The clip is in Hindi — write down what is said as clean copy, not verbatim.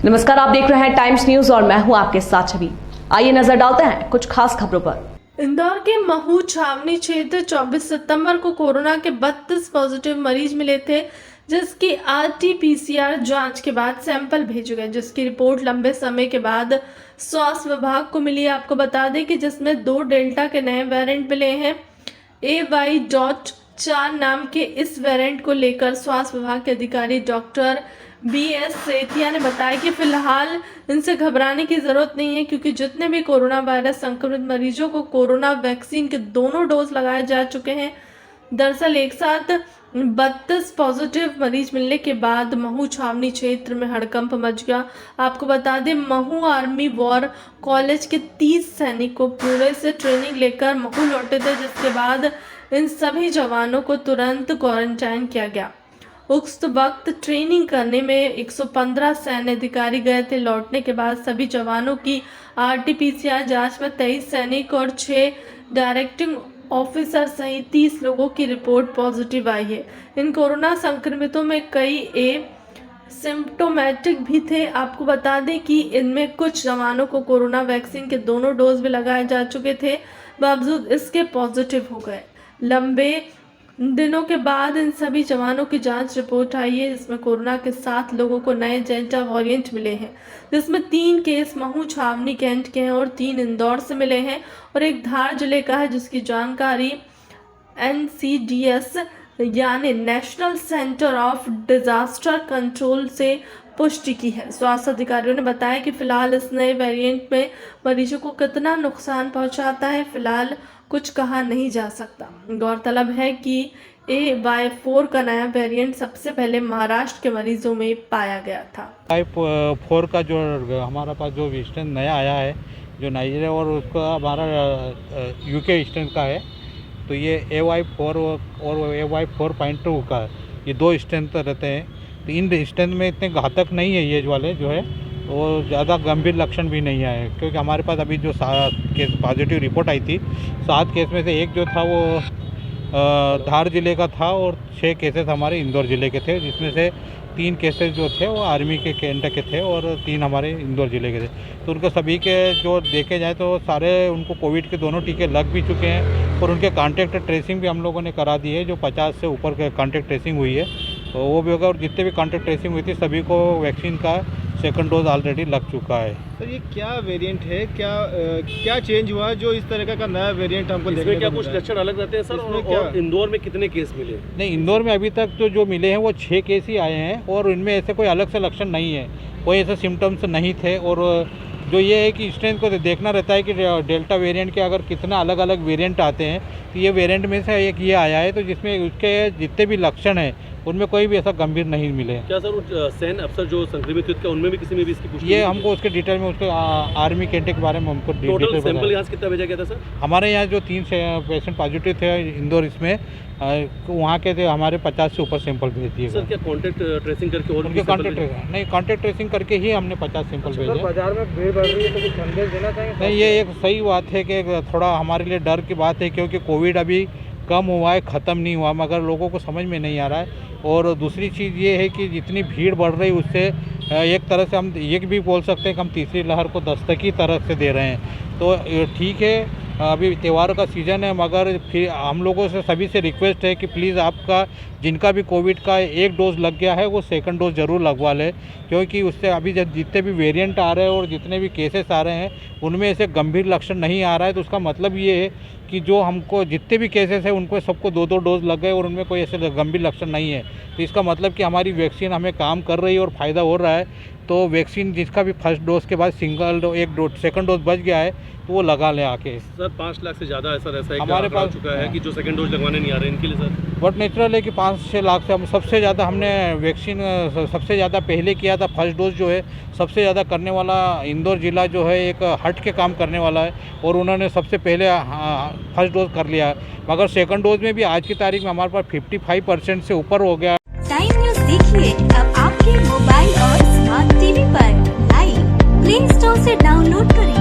नमस्कार, आप देख रहे हैं टाइम्स न्यूज और मैं हूं आपके साथ छवि। आइए नजर डालते हैं कुछ खास खबरों पर। इंदौर के महू छावनी क्षेत्र 24 सितंबर को कोरोना के 32 पॉजिटिव मरीज मिले थे, जिसकी RT-PCR जांच के बाद सैंपल भेजे गए, जिसकी रिपोर्ट लंबे समय के बाद स्वास्थ्य विभाग को मिली। आपको बता दें कि जिसमें 2 डेल्टा के नए वेरिएंट मिले हैं। AY.4 नाम के इस वेरिएंट को लेकर स्वास्थ्य विभाग के अधिकारी डॉक्टर BS सेठिया ने बताया कि फिलहाल इनसे घबराने की जरूरत नहीं है, क्योंकि जितने भी कोरोना वायरस संक्रमित मरीजों को कोरोना वैक्सीन के दोनों डोज लगाए जा चुके हैं। दरअसल एक साथ 32 पॉजिटिव मरीज मिलने के बाद महू छावनी क्षेत्र में हड़कंप मच गया। आपको बता दें, महू आर्मी वॉर कॉलेज के 30 सैनिकों पुणे से ट्रेनिंग लेकर महू लौटे थे, जिसके बाद इन सभी जवानों को तुरंत क्वारंटाइन किया गया। उक्त वक्त ट्रेनिंग करने में 115 सैन्य अधिकारी गए थे। लौटने के बाद सभी जवानों की RT-PCR जांच में 23 सैनिक और 6 डायरेक्टिंग ऑफिसर सहित 30 लोगों की रिपोर्ट पॉजिटिव आई है। इन कोरोना संक्रमितों में कई सिम्प्टोमेटिक भी थे। आपको बता दें कि इनमें कुछ जवानों को कोरोना वैक्सीन के दोनों डोज भी लगाए जा चुके थे, बावजूद इसके पॉजिटिव हो गए। लंबे दिनों के बाद इन सभी जवानों की जांच रिपोर्ट आई है, जिसमें कोरोना के 7 लोगों को नए डेल्टा वेरिएंट मिले हैं, जिसमें 3 केस महू छावनी कैंट के हैं और 3 इंदौर से मिले हैं और एक धार जिले का है, जिसकी जानकारी NCDS यानी national centre of disaster control से पुष्टि की है। स्वास्थ्य अधिकारियों ने बताया कि फिलहाल इस नए वेरिएंट में मरीजों को कितना नुकसान पहुंचाता है, फिलहाल कुछ कहा नहीं जा सकता। गौरतलब है कि AY.4 का नया वेरिएंट सबसे पहले महाराष्ट्र के मरीजों में पाया गया था। AY.4 का जो हमारा पास जो स्ट्रेन नया आया है, जो नाइजीरिया और उसका हमारा UK स्ट्रेन का है, तो ये AY.4 और AY.4.2 का ये 2 स्ट्रेन रहते हैं। तो इन स्ट्रेन में इतने घातक नहीं है ये वाले जो है, और ज़्यादा गंभीर लक्षण भी नहीं आए, क्योंकि हमारे पास अभी जो 7 केस पॉजिटिव रिपोर्ट आई थी, 7 केस में से एक जो था वो धार जिले का था और 6 केसेस हमारे इंदौर जिले के थे, जिसमें से 3 केसेस जो थे वो आर्मी के कैंट के थे और 3 हमारे इंदौर जिले के थे। तो उनको सभी के जो देखे जाए तो सारे उनको कोविड के दोनों टीके लग भी चुके हैं और उनके कॉन्टैक्ट ट्रेसिंग भी हम लोगों ने करा दी है। जो 50 से ऊपर के कॉन्टैक्ट ट्रेसिंग हुई है तो वो भी होगा, और जितने भी कॉन्टैक्ट ट्रेसिंग हुई थी सभी को वैक्सीन का सेकंड डोज ऑलरेडी लग चुका है। सर ये क्या वेरिएंट है, क्या चेंज हुआ जो इस तरह का नया वेरिएंट हमको देखने को क्या कुछ लक्षण अलग रहते हैं सर? और इंदौर में कितने केस मिले? नहीं, इंदौर में अभी तक तो जो मिले हैं वो 6 केस ही आए हैं और इनमें ऐसे कोई अलग से लक्षण नहीं है, कोई ऐसे सिम्टम्स नहीं थे। और जो ये है कि स्ट्रेन को देखना रहता है कि डेल्टा वेरिएंट के अगर कितना अलग अलग वेरिएंट आते हैं, तो ये वेरिएंट में से एक ये आया है, तो जिसमें उसके जितने भी लक्षण हैं उनमें कोई भी ऐसा गंभीर नहीं मिले। क्या सर सैन्य अफसर जो संक्रमित हुए थे उनमें भी किसी में भी इसकी पुष्टि? ये हमको उसके डिटेल में उसके आर्मी कैंट के बारे में हमको टोटल सैंपल यहाँ से कितना भेजा गया था सर? हमारे यहाँ जो 3 पेशेंट पॉजिटिव थे इंदौर, इसमें वहाँ के थे हमारे 50 से ऊपर सैंपल भेज दिए। सर क्या कॉन्टैक्ट ट्रेसिंग करके और उनके कॉन्टैक्ट ट्रेसिंग करके ही हमने 50 सैंपल भेजे। बाजार में भीड़ बढ़ रही है तो कुछ संदेश देना चाहिए? नहीं, ये एक सही बात है कि थोड़ा हमारे लिए डर की बात है, क्योंकि कोविड अभी कम हुआ है, ख़त्म नहीं हुआ, मगर लोगों को समझ में नहीं आ रहा है। और दूसरी चीज़ ये है कि जितनी भीड़ बढ़ रही है उससे एक तरह से हम ये भी बोल सकते हैं कि हम तीसरी लहर को दस्तक की तरफ से दे रहे हैं। तो ठीक है, अभी त्योहार का सीज़न है, मगर फिर हम लोगों से सभी से रिक्वेस्ट है कि प्लीज़ आपका जिनका भी कोविड का 1 डोज लग गया है वो सेकंड डोज ज़रूर लगवा लें, क्योंकि उससे अभी जितने भी वेरिएंट आ रहे हैं और जितने भी केसेस आ रहे हैं उनमें ऐसे गंभीर लक्षण नहीं आ रहा है। तो उसका मतलब ये है कि जो हमको जितने भी केसेस हैं उनको सबको 2-2 डोज लग गए और उनमें कोई ऐसे गंभीर लक्षण नहीं है। तो इसका मतलब कि हमारी वैक्सीन हमें काम कर रही है और फ़ायदा हो रहा है। तो वैक्सीन जिसका भी फर्स्ट डोज के बाद सेकंड डोज बच गया है तो वो लगा ले आके। सर 5 लाख से ज़्यादा ऐसा हमारे पास चुका है कि जो सेकंड डोज लगवाने नहीं आ रहे हैं, इनके लिए सर बहुत नेचुरल है कि 5-6 लाख से हम सबसे ज़्यादा हमने वैक्सीन सबसे ज़्यादा पहले किया था। फर्स्ट डोज जो है सबसे ज़्यादा करने वाला इंदौर ज़िला जो है एक हट के काम करने वाला है और उन्होंने सबसे पहले फर्स्ट डोज कर लिया, मगर सेकंड डोज में भी आज की तारीख में हमारे पास 55% से ऊपर हो गया। टाइम न्यूज़ देखिए अब आपके मोबाइल और स्मार्ट टीवी पर लाइव प्ले स्टोर से डाउनलोड करें।